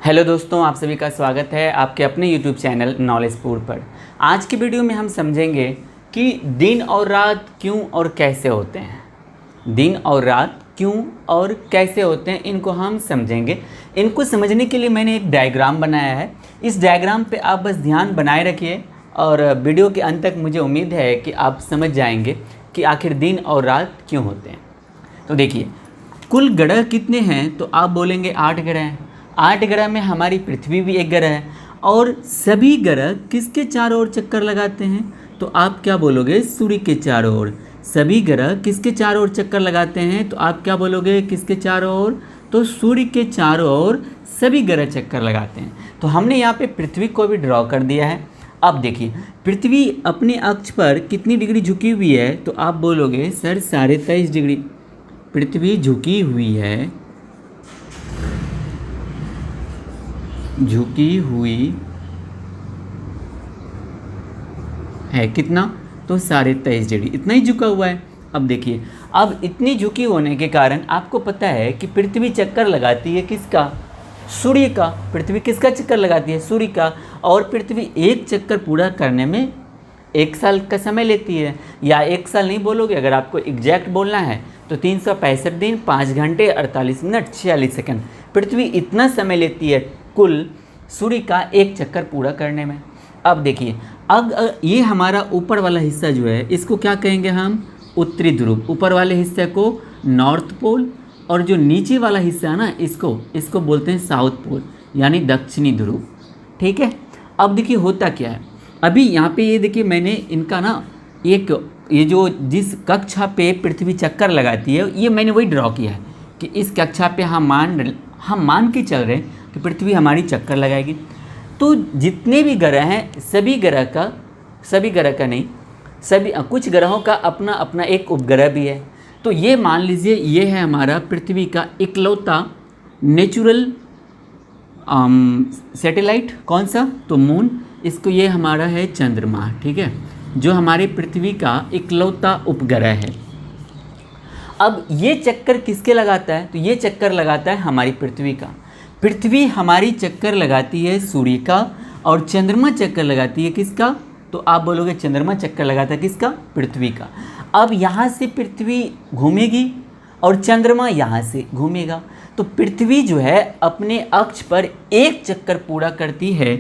Hello दोस्तों, आप सभी का स्वागत है आपके अपने यूट्यूब चैनल नॉलेजपुर पर। आज की वीडियो में हम समझेंगे कि दिन और रात क्यों और कैसे होते हैं। दिन और रात क्यों और कैसे होते हैं, इनको हम समझेंगे। इनको समझने के लिए मैंने एक डायग्राम बनाया है। इस डायग्राम पे आप बस ध्यान बनाए रखिए और वीडियो के अंत तक मुझे उम्मीद है कि आप समझ जाएंगे कि आखिर दिन और रात क्यों होते हैं। तो देखिए, कुल ग्रह कितने हैं, तो आप बोलेंगे 8 ग्रह हैं। 8 ग्रह में हमारी पृथ्वी भी एक ग्रह है। और सभी ग्रह किसके चारों ओर चक्कर लगाते हैं, तो आप क्या बोलोगे? सूर्य के चारों ओर। सभी ग्रह किसके चारों ओर चक्कर लगाते हैं, तो आप क्या बोलोगे? किसके चारों ओर? तो सूर्य के चारों ओर सभी ग्रह चक्कर लगाते हैं। तो हमने यहाँ पे पृथ्वी को भी ड्रॉ कर दिया है। अब देखिए, पृथ्वी अपने अक्ष पर कितनी डिग्री झुकी हुई है, तो आप बोलोगे सर 23.5 डिग्री। पृथ्वी झुकी हुई है, झुकी हुई है कितना, तो 23.5 डिग्री, इतना ही झुका हुआ है। अब देखिए, अब इतनी झुकी होने के कारण आपको पता है कि पृथ्वी चक्कर लगाती है किसका? सूर्य का। पृथ्वी किसका चक्कर लगाती है? सूर्य का। और पृथ्वी एक चक्कर पूरा करने में 1 साल का समय लेती है। या 1 साल नहीं बोलोगे, अगर आपको एग्जैक्ट बोलना है तो 365 दिन 5 घंटे 48 मिनट 46 सेकंड पृथ्वी इतना समय लेती है कुल सूर्य का एक चक्कर पूरा करने में। अब देखिए, अब ये हमारा ऊपर वाला हिस्सा जो है, इसको क्या कहेंगे हम? उत्तरी ध्रुव। ऊपर वाले हिस्से को नॉर्थ पोल, और जो नीचे वाला हिस्सा है ना, इसको बोलते हैं साउथ पोल, यानी दक्षिणी ध्रुव। ठीक है। अब देखिए होता क्या है, अभी यहाँ पे ये देखिए, मैंने इनका ना ये जो जिस कक्षा पे पृथ्वी चक्कर लगाती है, ये मैंने वही ड्रॉ किया है कि इस कक्षा पे हम मान के चल रहे हैं कि पृथ्वी हमारी चक्कर लगाएगी। तो जितने भी ग्रह हैं, सभी ग्रह का नहीं, कुछ ग्रहों का अपना अपना एक उपग्रह भी है। तो ये मान लीजिए, ये है हमारा पृथ्वी का इकलौता नेचुरल सैटेलाइट। कौन सा? तो मून। इसको ये हमारा है चंद्रमा। ठीक है, जो हमारे पृथ्वी का इकलौता उपग्रह है। अब ये चक्कर किसके लगाता है, तो ये चक्कर लगाता है हमारी पृथ्वी का। पृथ्वी हमारी चक्कर लगाती है सूर्य का, और चंद्रमा चक्कर लगाती है किसका? तो आप बोलोगे चंद्रमा चक्कर लगाता है किसका? पृथ्वी का। अब यहाँ से पृथ्वी घूमेगी और चंद्रमा यहाँ से घूमेगा। तो पृथ्वी जो है अपने अक्ष पर एक चक्कर पूरा करती है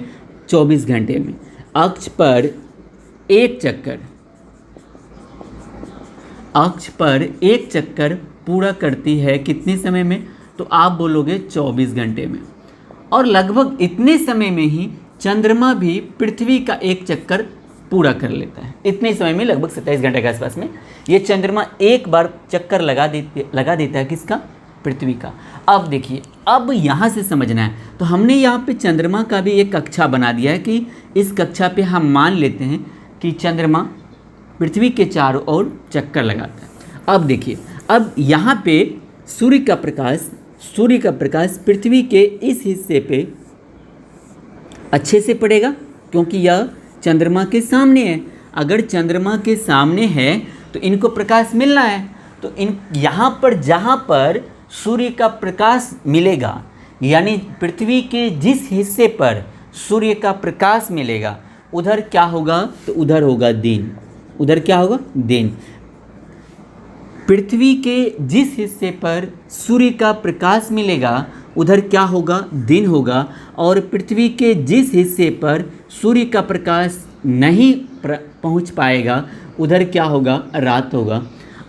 24 घंटे में। अक्ष पर एक चक्कर पूरा करती है कितने समय में, तो आप बोलोगे 24 घंटे में। और लगभग इतने समय में ही चंद्रमा भी पृथ्वी का एक चक्कर पूरा कर लेता है। इतने समय में, लगभग 27 घंटे के आसपास में, ये चंद्रमा एक बार चक्कर लगा देता है किसका? पृथ्वी का। अब देखिए, अब यहाँ से समझना है, तो हमने यहाँ पे चंद्रमा का भी एक कक्षा बना दिया है कि इस कक्षा पे हम मान लेते हैं कि चंद्रमा पृथ्वी के चारों ओर चक्कर लगाता है। अब देखिए, अब यहाँ पे सूर्य का प्रकाश पृथ्वी के इस हिस्से पे अच्छे से पड़ेगा, क्योंकि यह चंद्रमा के सामने है। अगर चंद्रमा के सामने है तो इनको प्रकाश मिलना है। तो यहाँ पर जहाँ पर सूर्य का प्रकाश मिलेगा, यानी पृथ्वी के जिस हिस्से पर सूर्य का प्रकाश मिलेगा, उधर क्या होगा? तो उधर होगा दिन। उधर क्या होगा? दिन। पृथ्वी के जिस हिस्से पर सूर्य का प्रकाश मिलेगा, उधर क्या होगा? दिन होगा। और पृथ्वी के जिस हिस्से पर सूर्य का प्रकाश नहीं पहुंच पाएगा, उधर क्या होगा? रात होगा।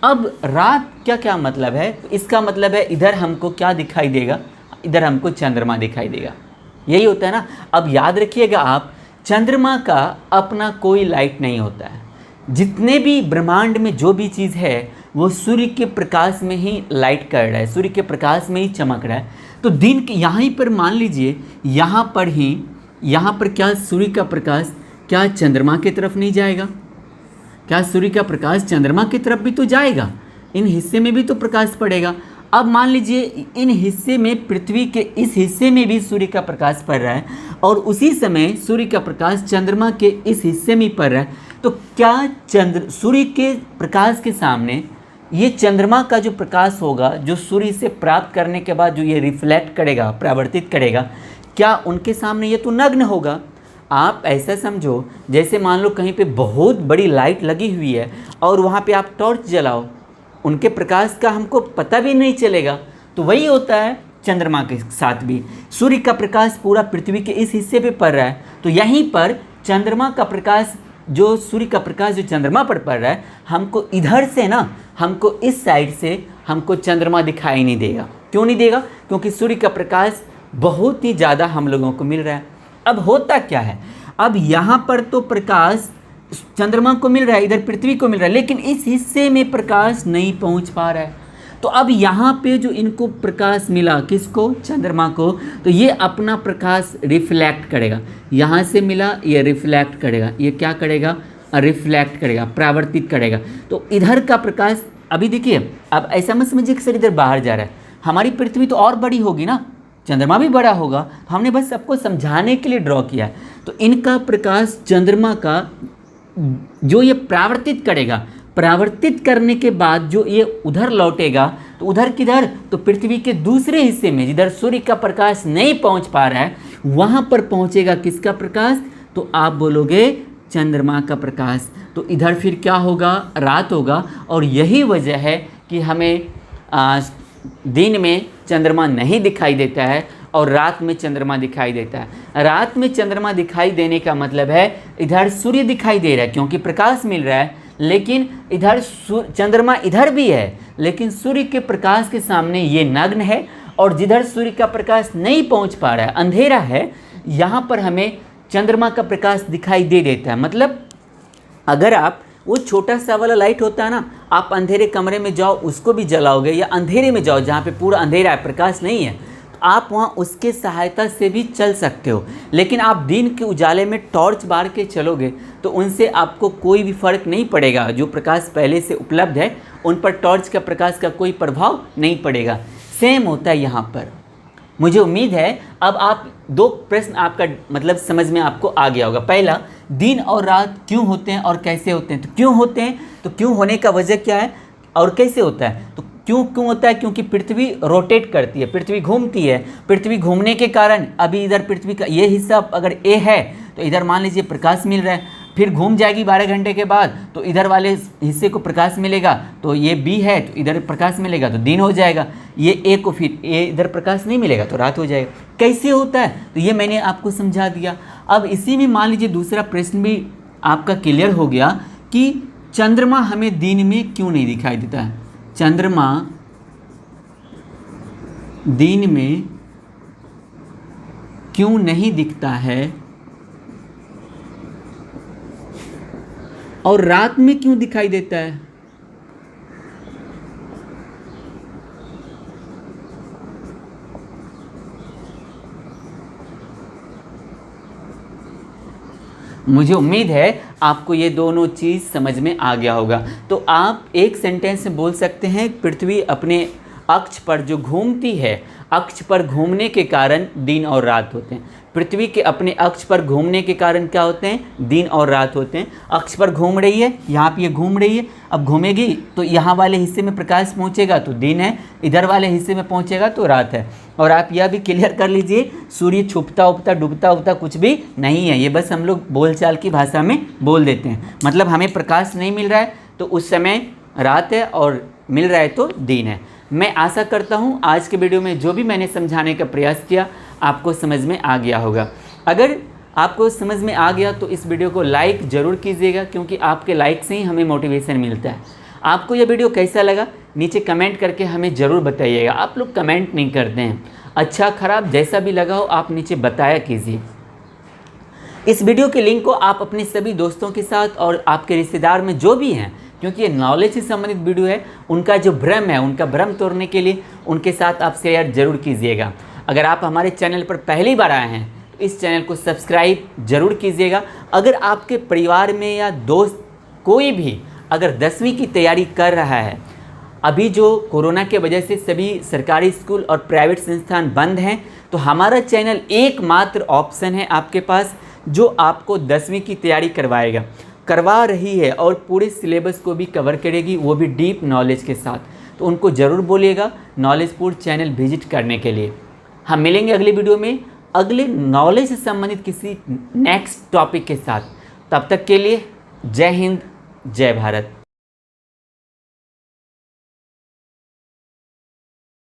अब रात क्या मतलब है? इसका मतलब है इधर हमको क्या दिखाई देगा? इधर हमको चंद्रमा दिखाई देगा। यही होता है ना। अब याद रखिएगा आप, चंद्रमा का अपना कोई लाइट नहीं होता है। जितने भी ब्रह्मांड में जो भी चीज़ है, वो सूर्य के प्रकाश में ही लाइट कर रहा है, सूर्य के प्रकाश में ही चमक रहा है। तो दिन के यहाँ पर मान लीजिए, यहाँ पर क्या सूर्य का प्रकाश क्या चंद्रमा की तरफ नहीं जाएगा? क्या सूर्य का प्रकाश चंद्रमा की तरफ भी तो जाएगा? इन हिस्से में भी तो प्रकाश पड़ेगा। अब मान लीजिए, इन हिस्से में, पृथ्वी के इस हिस्से में भी सूर्य का प्रकाश पड़ रहा है, और उसी समय सूर्य का प्रकाश चंद्रमा के इस हिस्से में पड़ रहा है। तो क्या सूर्य के प्रकाश के सामने ये चंद्रमा का जो प्रकाश होगा, जो सूर्य से प्राप्त करने के बाद जो ये रिफ्लेक्ट करेगा, परावर्तित करेगा, क्या उनके सामने ये तो नग्न होगा। आप ऐसा समझो जैसे मान लो कहीं पे बहुत बड़ी लाइट लगी हुई है और वहाँ पे आप टॉर्च जलाओ, उनके प्रकाश का हमको पता भी नहीं चलेगा। तो वही होता है चंद्रमा के साथ भी। सूर्य का प्रकाश पूरा पृथ्वी के इस हिस्से पे पड़ रहा है, तो यहीं पर चंद्रमा का प्रकाश, जो सूर्य का प्रकाश जो चंद्रमा पर पड़ रहा है, हमको इधर से ना, हमको इस साइड से हमको चंद्रमा दिखाई नहीं देगा। क्यों नहीं देगा? क्योंकि सूर्य का प्रकाश बहुत ही ज़्यादा हम लोगों को मिल रहा है। अब होता क्या है, अब यहाँ पर तो प्रकाश चंद्रमा को मिल रहा है, इधर पृथ्वी को मिल रहा है, लेकिन इस हिस्से में प्रकाश नहीं पहुँच पा रहा है। तो अब यहाँ पे जो इनको प्रकाश मिला, किसको? चंद्रमा को, तो ये अपना प्रकाश रिफ्लेक्ट करेगा। यहाँ से मिला, ये रिफ्लेक्ट करेगा, ये क्या करेगा? रिफ्लेक्ट करेगा, परावर्तित करेगा। तो इधर का प्रकाश, अभी देखिए, अब ऐसा मत समझिए कि सर इधर बाहर जा रहा है, हमारी पृथ्वी तो और बड़ी होगी ना, चंद्रमा भी बड़ा होगा, तो हमने बस सबको समझाने के लिए ड्रॉ किया है। तो इनका प्रकाश चंद्रमा का जो ये परावर्तित करेगा, परावर्तित करने के बाद जो ये उधर लौटेगा, तो उधर किधर? तो पृथ्वी के दूसरे हिस्से में जिधर सूर्य का प्रकाश नहीं पहुंच पा रहा है, वहाँ पर पहुँचेगा किसका प्रकाश? तो आप बोलोगे चंद्रमा का प्रकाश। तो इधर फिर क्या होगा? रात होगा। और यही वजह है कि हमें दिन में चंद्रमा नहीं दिखाई देता है और रात में चंद्रमा दिखाई देता है। रात में चंद्रमा दिखाई देने का मतलब है इधर सूर्य दिखाई दे रहा है क्योंकि प्रकाश मिल रहा है, लेकिन इधर चंद्रमा इधर भी है, लेकिन सूर्य के प्रकाश के सामने ये नग्न है। और जिधर सूर्य का प्रकाश नहीं पहुंच पा रहा है, अंधेरा है, यहाँ पर हमें चंद्रमा का प्रकाश दिखाई दे देता है। मतलब अगर आप वो छोटा सा वाला लाइट होता है ना, आप अंधेरे कमरे में जाओ उसको भी जलाओगे, या अंधेरे में जाओ जहाँ पे पूरा अंधेरा है, प्रकाश नहीं है, तो आप वहाँ उसके सहायता से भी चल सकते हो। लेकिन आप दिन के उजाले में टॉर्च बार के चलोगे तो उनसे आपको कोई भी फर्क नहीं पड़ेगा। जो प्रकाश पहले से उपलब्ध है उन पर टॉर्च का प्रकाश का कोई प्रभाव नहीं पड़ेगा। सेम होता है यहाँ पर। मुझे उम्मीद है अब आप दो प्रश्न आपका मतलब समझ में आपको आ गया होगा। पहला, दिन और रात क्यों होते हैं और कैसे होते हैं? तो क्यों होते हैं, तो क्यों होने का वजह क्या है और कैसे होता है? तो क्यों होता है? क्योंकि पृथ्वी रोटेट करती है, पृथ्वी घूमती है। पृथ्वी घूमने के कारण अभी इधर पृथ्वी का ये हिस्सा अगर ए है तो इधर मान लीजिए प्रकाश मिल रहा है, फिर घूम जाएगी 12 घंटे के बाद तो इधर वाले हिस्से को प्रकाश मिलेगा, तो ये बी है तो इधर प्रकाश मिलेगा तो दिन हो जाएगा। ये ए को फिर ए इधर प्रकाश नहीं मिलेगा तो रात हो जाएगा। कैसे होता है तो ये मैंने आपको समझा दिया। अब इसी में मान लीजिए दूसरा प्रश्न भी आपका क्लियर हो गया कि चंद्रमा हमें दिन में क्यों नहीं दिखाई देता है। चंद्रमा दिन में क्यों नहीं दिखता है और रात में क्यों दिखाई देता है? मुझे उम्मीद है आपको ये दोनों चीज़ समझ में आ गया होगा। तो आप एक सेंटेंस में बोल सकते हैं, पृथ्वी अपने अक्ष पर जो घूमती है, अक्ष पर घूमने के कारण दिन और रात होते हैं। पृथ्वी के अपने अक्ष पर घूमने के कारण क्या होते हैं? दिन और रात होते हैं। अक्ष पर घूम रही है, यहाँ पे ये घूम रही है, अब घूमेगी तो यहाँ वाले हिस्से में प्रकाश पहुँचेगा तो दिन है, इधर वाले हिस्से में पहुँचेगा तो रात है। और आप यह भी क्लियर कर लीजिए, सूर्य छुपता उगता डूबता उगता कुछ भी नहीं है। ये बस हम लोग बोलचाल की भाषा में बोल देते हैं। मतलब हमें प्रकाश नहीं मिल रहा है तो उस समय रात है और मिल रहा है तो दिन है। मैं आशा करता हूँ आज के वीडियो में जो भी मैंने समझाने का प्रयास किया आपको समझ में आ गया होगा। अगर आपको समझ में आ गया तो इस वीडियो को लाइक ज़रूर कीजिएगा, क्योंकि आपके लाइक से ही हमें मोटिवेशन मिलता है। आपको यह वीडियो कैसा लगा नीचे कमेंट करके हमें ज़रूर बताइएगा। आप लोग कमेंट नहीं करते हैं, अच्छा खराब जैसा भी लगा हो आप नीचे बताया कीजिए। इस वीडियो के लिंक को आप अपने सभी दोस्तों के साथ और आपके रिश्तेदार में जो भी हैं, क्योंकि ये नॉलेज से संबंधित वीडियो है, उनका जो भ्रम है उनका भ्रम तोड़ने के लिए उनके साथ आप शेयर जरूर कीजिएगा। अगर आप हमारे चैनल पर पहली बार आए हैं तो इस चैनल को सब्सक्राइब जरूर कीजिएगा। अगर आपके परिवार में या दोस्त कोई भी अगर 10वीं की तैयारी कर रहा है, अभी जो कोरोना के वजह से सभी सरकारी स्कूल और प्राइवेट संस्थान बंद हैं, तो हमारा चैनल एकमात्र ऑप्शन है आपके पास जो आपको 10वीं की तैयारी करवा रही है और पूरे सिलेबस को भी कवर करेगी, वो भी डीप नॉलेज के साथ। तो उनको ज़रूर बोलिएगा नॉलेजपुर चैनल विजिट करने के लिए। हम मिलेंगे अगली वीडियो में अगले नॉलेज से संबंधित किसी नेक्स्ट टॉपिक के साथ। तब तक के लिए जय हिंद, जय भारत।